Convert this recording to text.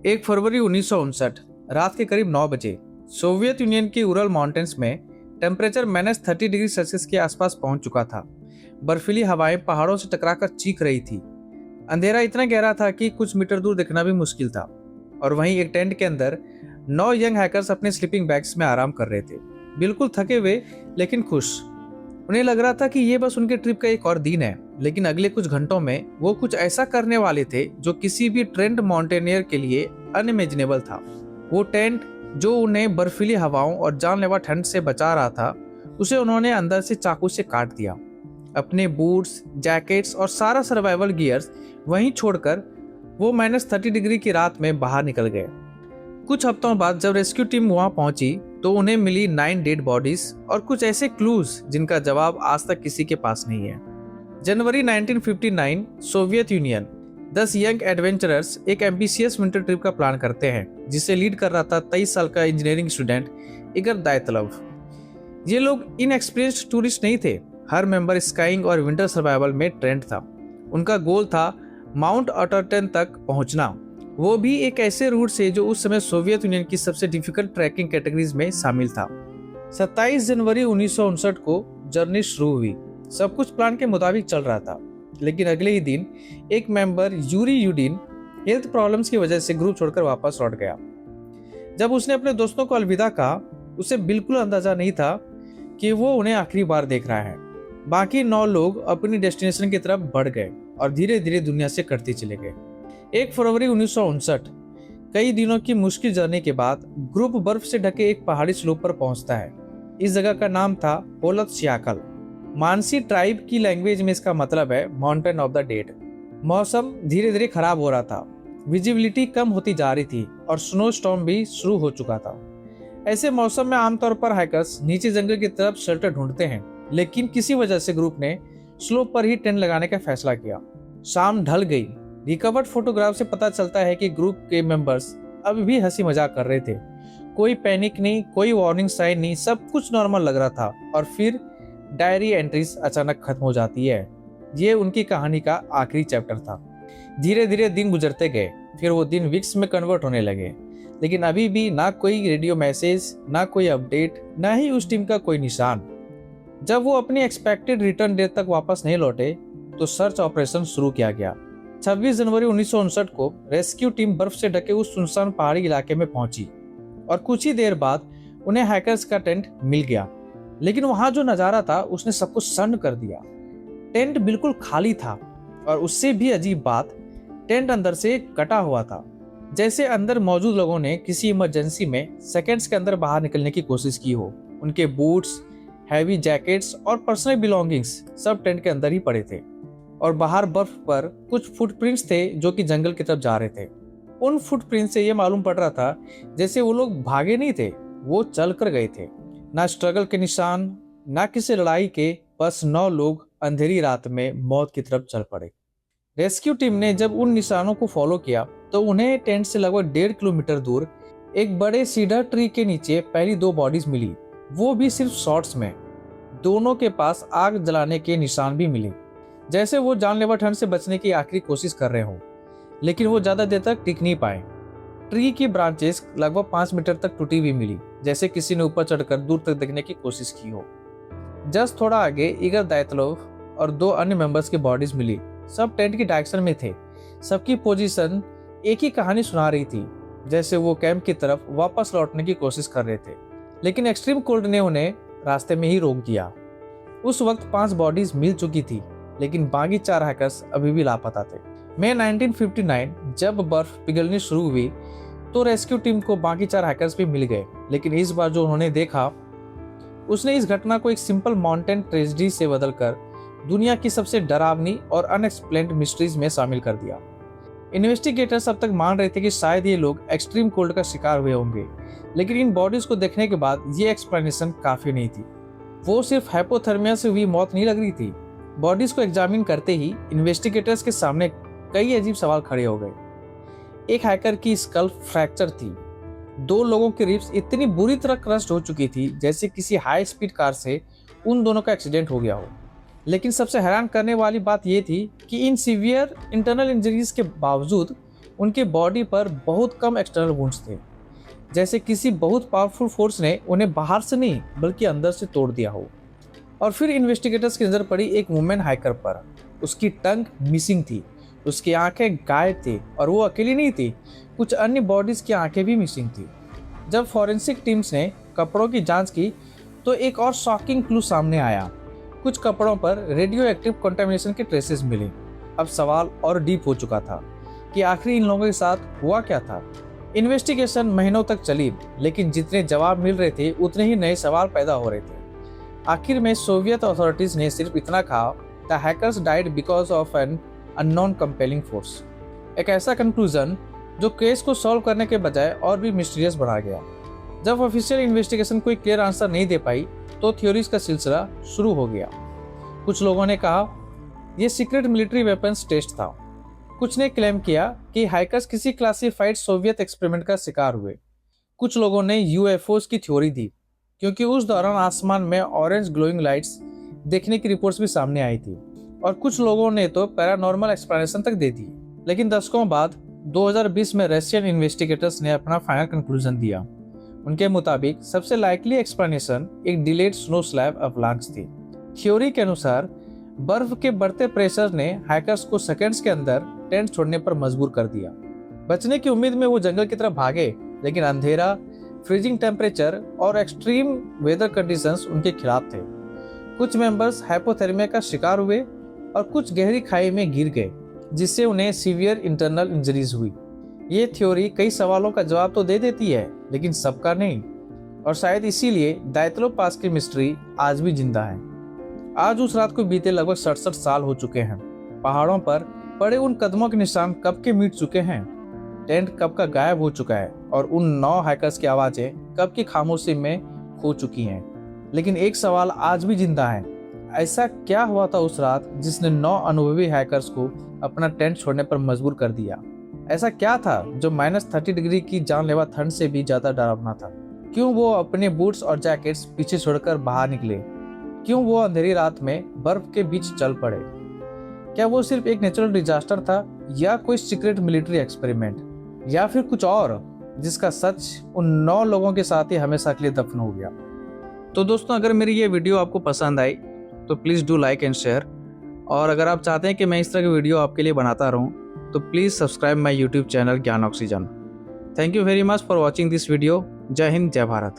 1 फरवरी 1959 रात के करीब 9 बजे सोवियत यूनियन की उरल माउंटेन्स में टेम्परेचर -30 डिग्री सेल्सियस के आसपास पहुंच चुका था। बर्फीली हवाएं पहाड़ों से टकराकर चीख रही थी। अंधेरा इतना गहरा था कि कुछ मीटर दूर दिखना भी मुश्किल था। और वहीं एक टेंट के अंदर 9 यंग हैकर्स अपने स्लीपिंग बैग्स में आराम कर रहे थे, बिल्कुल थके हुए लेकिन खुश। उन्हें लग रहा था कि ये बस उनके ट्रिप का एक और दिन है, लेकिन अगले कुछ घंटों में वो कुछ ऐसा करने वाले थे जो किसी भी ट्रेंड माउंटेनियर के लिए अनइमेजिनेबल था। वो टेंट जो उन्हें बर्फीली हवाओं और जानलेवा ठंड से बचा रहा था, उसे उन्होंने अंदर से चाकू से काट दिया। अपने बूट्स, जैकेट्स और सारा सर्वाइवल गियर्स वहीं छोड़कर वो -30 डिग्री की रात में बाहर निकल गए। कुछ हफ्तों बाद जब रेस्क्यू टीम वहां पहुंची तो उन्हें मिली 9 डेड बॉडीज और कुछ ऐसे क्लूज जिनका जवाब आज तक किसी के पास नहीं है। जनवरी 1959 सोवियत यूनियन 10 यंग एडवेंचरर्स एक एम्बिशियस विंटर ट्रिप का प्लान करते हैं, जिसे लीड कर रहा था 23 साल का इंजीनियरिंग स्टूडेंट इगर दायतलव। ये लोग इनएक्सपीरियंस्ड टूरिस्ट नहीं थे। हर मेंबर स्काइंग और विंटर सर्वाइवल में ट्रेंड था। उनका गोल था माउंट अटरटन तक पहुंचना, वो भी एक ऐसे रूट से जो उस समय सोवियत यूनियन की सबसे डिफिकल्ट ट्रैकिंग कैटेगरीज में शामिल था। 27 जनवरी 1959 को जर्नी शुरू हुई। सब कुछ प्लान के मुताबिक चल रहा था, लेकिन अगले ही दिन एक member Yuri UDIN health problems की वजह से ग्रुप छोड़कर वापस लौट गया। जब उसने अपने दोस्तों को अलविदा कहा, उसे बिल्कुल अंदाजा नहीं था कि वो उन्हें आखिरी बार देख रहा है। बाकी 9 लोग अपनी डेस्टिनेशन की तरफ बढ़ गए और धीरे धीरे दुनिया से कटते चले गए। 1 फरवरी 1959 कई दिनों की मुश्किल जर्नी के बाद ग्रुप बर्फ से ढके एक पहाड़ी स्लोप पर पहुंचता है। इस जगह का नाम था पोलत श्याकल। मानसी ट्राइब की लैंग्वेज में इसका मतलब है माउंटेन ऑफ द डेड। मौसम धीरे धीरे खराब हो रहा था, विजिबिलिटी कम होती जा रही थी और स्नो स्टॉर्म भी शुरू हो चुका था। ऐसे मौसम में आमतौर पर हाइकर्स नीचे जंगल की तरफ शेल्टर ढूंढते हैं, लेकिन किसी वजह से ग्रुप ने स्लोप पर ही टेंट लगाने का फैसला किया। शाम ढल गई। रिकवर्ड फोटोग्राफ से पता चलता है कि ग्रुप के मेंबर्स अभी भी हंसी मजाक कर रहे थे। कोई पैनिक नहीं, कोई वार्निंग साइन नहीं, सब कुछ नॉर्मल लग रहा था। और फिर डायरी एंट्रीज अचानक खत्म हो जाती है। ये उनकी कहानी का आखिरी चैप्टर था। धीरे धीरे दिन गुजरते गए, फिर वो दिन वीक्स में कन्वर्ट होने लगे, लेकिन अभी भी ना कोई रेडियो मैसेज, ना कोई अपडेट, ना ही उस टीम का कोई निशान। जब वो अपनी एक्सपेक्टेड रिटर्न डेट तक वापस नहीं लौटे तो सर्च ऑपरेशन शुरू किया गया। 26 जनवरी 1959 को रेस्क्यू टीम बर्फ से ढके उस सुनसान पहाड़ी इलाके में पहुंची और कुछ ही देर बाद उन्हें हैकर्स का टेंट मिल गया। लेकिन वहां जो नजारा था उसने सब कुछ सन्न कर दिया। टेंट बिल्कुल खाली था और उससे भी अजीब बात, टेंट अंदर से कटा हुआ था, जैसे अंदर मौजूद लोगों ने किसी इमरजेंसी में सेकेंड्स के अंदर बाहर निकलने की कोशिश की हो। उनके बूट्स, हैवी जैकेट्स और पर्सनल बिलोंगिंग्स सब टेंट के अंदर ही पड़े थे और बाहर बर्फ पर कुछ फुटप्रिंट्स थे जो कि जंगल की तरफ जा रहे थे। उन फुटप्रिंट्स से ये मालूम पड़ रहा था जैसे वो लोग भागे नहीं थे, वो चल कर गए थे। ना स्ट्रगल के निशान, ना किसी लड़ाई के, बस 9 लोग अंधेरी रात में मौत की तरफ चल पड़े। रेस्क्यू टीम ने जब उन निशानों को फॉलो किया तो उन्हें टेंट से लगभग 1.5 किलोमीटर दूर एक बड़े सीडर ट्री के नीचे पहली 2 बॉडीज मिली, वो भी सिर्फ शॉर्ट्स में। दोनों के पास आग जलाने के निशान भी मिले, जैसे वो जानलेवा ठंड से बचने की आखिरी कोशिश कर रहे हों, लेकिन वो ज्यादा देर तक टिक नहीं पाए। ट्री की ब्रांचेस लगभग 5 मीटर तक टूटी हुई मिली, जैसे किसी ने ऊपर चढ़कर दूर तक देखने की कोशिश की हो। जस्ट थोड़ा आगे इगर दायतलोव और 2 अन्य मेंबर्स की बॉडीज मिली। सब टेंट की डायरेक्शन में थे। सबकी पोजीशन एक ही कहानी सुना रही थी, जैसे वो कैंप की तरफ वापस लौटने की कोशिश कर रहे थे, लेकिन एक्सट्रीम कोल्ड ने उन्हें रास्ते में ही रोक दिया। उस वक्त 5 बॉडीज मिल चुकी थी, लेकिन बाकी 4 हैकर्स अभी भी लापता थे। मई 1959 जब बर्फ पिघलनी शुरू हुई तो रेस्क्यू टीम को बाकी 4 हैकर्स भी मिल गए, लेकिन इस बार जो उन्होंने देखा उसने इस घटना को एक सिंपल माउंटेन ट्रेजेडी से बदलकर दुनिया की सबसे डरावनी और अनएक्सप्लेन्ड मिस्ट्रीज में शामिल कर दिया। इन्वेस्टिगेटर्स अब तक मान रहे थे कि शायद ये लोग एक्सट्रीम कोल्ड का शिकार हुए होंगे, लेकिन इन बॉडीज को देखने के बाद ये एक्सप्लेनेशन काफी नहीं थी। वो सिर्फ हाइपोथर्मिया से हुई मौत नहीं लग रही थी। बॉडीज को एग्जामिन करते ही इन्वेस्टिगेटर्स के सामने कई अजीब सवाल खड़े हो गए। एक हैकर की स्कल फ्रैक्चर थी। 2 लोगों की रिब्स इतनी बुरी तरह क्रस्ट हो चुकी थी जैसे किसी हाई स्पीड कार से उन दोनों का एक्सीडेंट हो गया हो। लेकिन सबसे हैरान करने वाली बात यह थी कि इन सीवियर इंटरनल इंजरीज के बावजूद उनके बॉडी पर बहुत कम एक्सटर्नल वुंड्स थे, जैसे किसी बहुत पावरफुल फोर्स ने उन्हें बाहर से नहीं बल्कि अंदर से तोड़ दिया हो। और फिर इन्वेस्टिगेटर्स की नज़र पड़ी एक वुमेन हाइकर पर। उसकी टंग मिसिंग थी, उसकी आंखें गायब थी, और वो अकेली नहीं थी, कुछ अन्य बॉडीज की आंखें भी मिसिंग थी। जब फॉरेंसिक टीम्स ने कपड़ों की जांच की तो एक और शॉकिंग क्लू सामने आया। कुछ कपड़ों पर रेडियो एक्टिव कंटामिनेशन के ट्रेसेस मिले। अब सवाल और डीप हो चुका था कि आखिर इन लोगों के साथ हुआ क्या था। इन्वेस्टिगेशन महीनों तक चली, लेकिन जितने जवाब मिल रहे थे उतने ही नए सवाल पैदा हो रहे थे। आखिर में सोवियत अथॉरिटीज ने सिर्फ इतना कहा, the hackers died because of an unknown compelling force. एक ऐसा कंक्लूजन जो केस को सॉल्व करने के बजाय और भी मिस्टीरियस बना गया। जब ऑफिशियल इन्वेस्टिगेशन कोई क्लियर आंसर नहीं दे पाई तो थ्योरीज का सिलसिला शुरू हो गया। कुछ लोगों ने कहा यह सीक्रेट मिलिट्री वेपन्स टेस्ट था। कुछ ने क्लेम किया कि हैकर्स किसी क्लासिफाइड सोवियत एक्सपेरिमेंट का शिकार हुए। कुछ लोगों ने यूएफओस की थ्योरी दी, क्योंकि उस दौरान आसमान में ऑरेंज ग्लोइंग लाइट्स देखने की रिपोर्ट्स भी सामने आई थी। और कुछ लोगों ने तो पैरानॉर्मल एक्सप्लेनेशन तक दे दी। लेकिन दशकों बाद 2020 में रशियन इन्वेस्टिगेटर्स ने अपना फाइनल कंक्लूजन दिया। उनके मुताबिक सबसे लाइकली एक्सप्लेनेशन एक डिलेड स्नो स्लैब अवलांच थी। थ्योरी के अनुसार बर्फ के बढ़ते प्रेशर ने हैकर्स को सेकंड्स के अंदर टेंट छोड़ने पर मजबूर कर दिया। बचने की उम्मीद में वो जंगल की तरफ भागे, लेकिन अंधेरा, फ्रीजिंग टेम्परेचर और एक्सट्रीम वेदर कंडीशंस उनके खिलाफ थे। कुछ मेंबर्स हाइपोथर्मिया का शिकार हुए और कुछ गहरी खाई में गिर गए, जिससे उन्हें सीवियर इंटरनल इंजरीज हुई। ये थ्योरी कई सवालों का जवाब तो दे देती है, लेकिन सबका नहीं। और शायद इसीलिए दायतलो पास की मिस्ट्री आज भी जिंदा है। आज उस रात को बीते लगभग 67 साल हो चुके हैं। पहाड़ों पर पड़े उन कदमों के निशान कब के मिट चुके हैं, टेंट कब का गायब हो चुका है, और उन 9 हैकर्स की आवाजें कब की खामोशी में खो चुकी हैं। लेकिन एक सवाल आज भी जिंदा है, ऐसा क्या हुआ था उस रात जिसने 9 अनुभवी हैकर्स को अपना टेंट छोड़ने पर मजबूर कर दिया? ऐसा क्या था जो -30 डिग्री की जानलेवा ठंड से भी ज्यादा डरावना था? क्यों वो अपने बूट्स और जैकेट्स पीछे छोड़कर बाहर निकले? क्यों वो अंधेरी रात में बर्फ के बीच चल पड़े? क्या वो सिर्फ एक नेचुरल डिजास्टर था, या कोई सीक्रेट मिलिट्री एक्सपेरिमेंट, या फिर कुछ और जिसका सच उन 9 लोगों के साथ ही हमेशा के लिए दफन हो गया? तो दोस्तों, अगर मेरी ये वीडियो आपको पसंद आई तो please do like and share. और अगर आप चाहते हैं कि मैं इस तरह की वीडियो आपके लिए बनाता रहूं तो please subscribe my YouTube channel Gyan oxygen. Thank you very much for watching this video. जय हिंद, जय भारत।